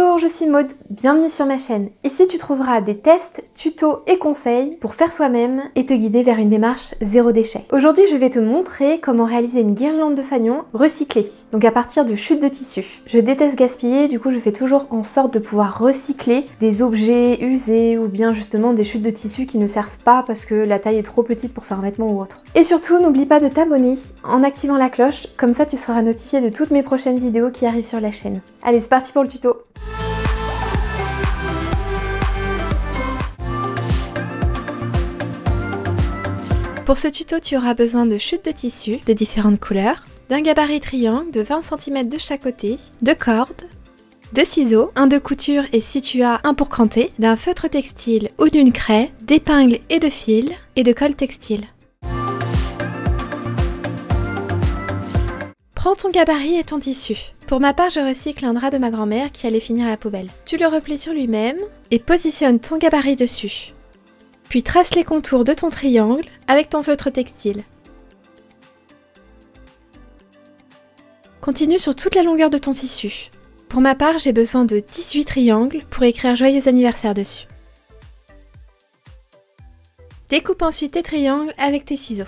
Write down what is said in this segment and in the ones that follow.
Bonjour, je suis Maude, bienvenue sur ma chaîne. Ici tu trouveras des tests, tutos et conseils pour faire soi-même et te guider vers une démarche zéro déchet. Aujourd'hui je vais te montrer comment réaliser une guirlande de fanion recyclée, donc à partir de chutes de tissu. Je déteste gaspiller, du coup je fais toujours en sorte de pouvoir recycler des objets usés ou bien justement des chutes de tissu qui ne servent pas parce que la taille est trop petite pour faire un vêtement ou autre. Et surtout n'oublie pas de t'abonner en activant la cloche, comme ça tu seras notifié de toutes mes prochaines vidéos qui arrivent sur la chaîne. Allez, c'est parti pour le tuto. Pour ce tuto, tu auras besoin de chutes de tissu de différentes couleurs, d'un gabarit triangle de 20 cm de chaque côté, de cordes, de ciseaux, un de couture et si tu as un pour cranter, d'un feutre textile ou d'une craie, d'épingles et de fils et de colle textile. Prends ton gabarit et ton tissu. Pour ma part, je recycle un drap de ma grand-mère qui allait finir à la poubelle. Tu le replies sur lui-même et positionne ton gabarit dessus. Puis trace les contours de ton triangle avec ton feutre textile. Continue sur toute la longueur de ton tissu. Pour ma part, j'ai besoin de 18 triangles pour écrire joyeux anniversaire dessus. Découpe ensuite tes triangles avec tes ciseaux.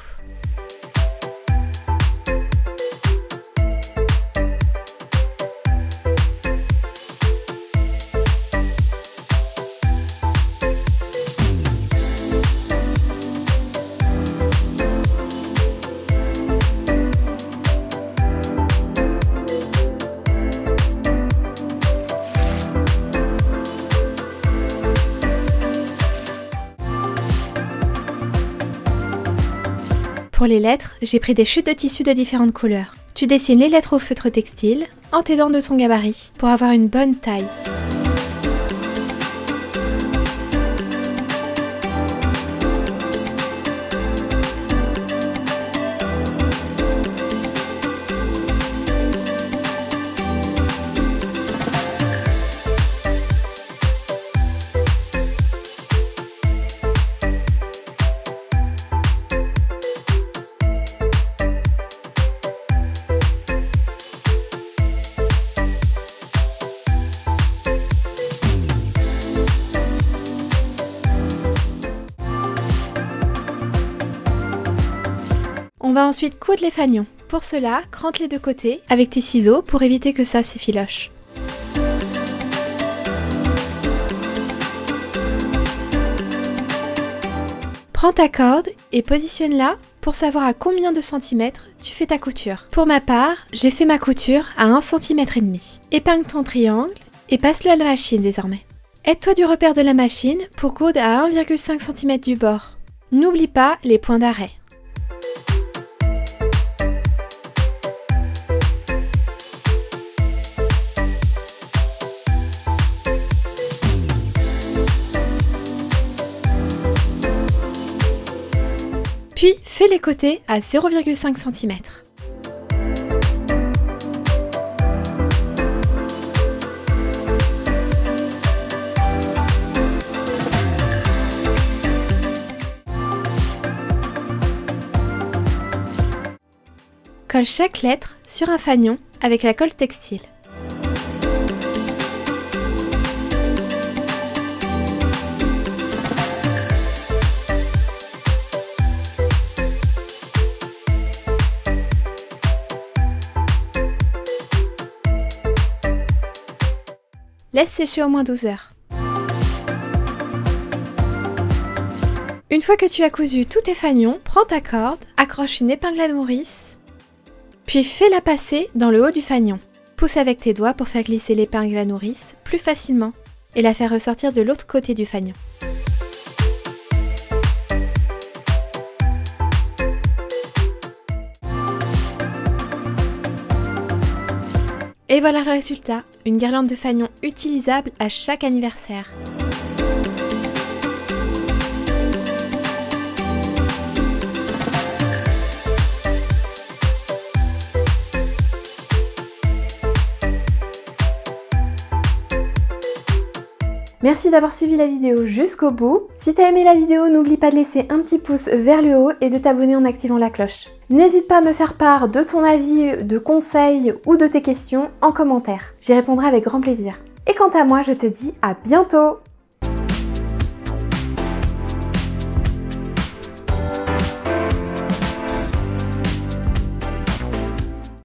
Pour les lettres, j'ai pris des chutes de tissu de différentes couleurs. Tu dessines les lettres au feutre textile en t'aidant de ton gabarit pour avoir une bonne taille. On va ensuite coudre les fanions. Pour cela, crante les deux côtés avec tes ciseaux pour éviter que ça s'effiloche. Prends ta corde et positionne-la pour savoir à combien de centimètres tu fais ta couture. Pour ma part, j'ai fait ma couture à 1,5 cm. Épingle ton triangle et passe-le à la machine désormais. Aide-toi du repère de la machine pour coudre à 1,5 cm du bord. N'oublie pas les points d'arrêt. Puis, fais les côtés à 0,5 cm. Colle chaque lettre sur un fanion avec la colle textile. Laisse sécher au moins 12 heures. Une fois que tu as cousu tous tes fanions, prends ta corde, accroche une épingle à nourrice, puis fais-la passer dans le haut du fanion. Pousse avec tes doigts pour faire glisser l'épingle à nourrice plus facilement et la faire ressortir de l'autre côté du fanion. Et voilà le résultat, une guirlande de fanion utilisable à chaque anniversaire. Merci d'avoir suivi la vidéo jusqu'au bout. Si t'as aimé la vidéo, n'oublie pas de laisser un petit pouce vers le haut et de t'abonner en activant la cloche. N'hésite pas à me faire part de ton avis, de conseils ou de tes questions en commentaire. J'y répondrai avec grand plaisir. Et quant à moi, je te dis à bientôt!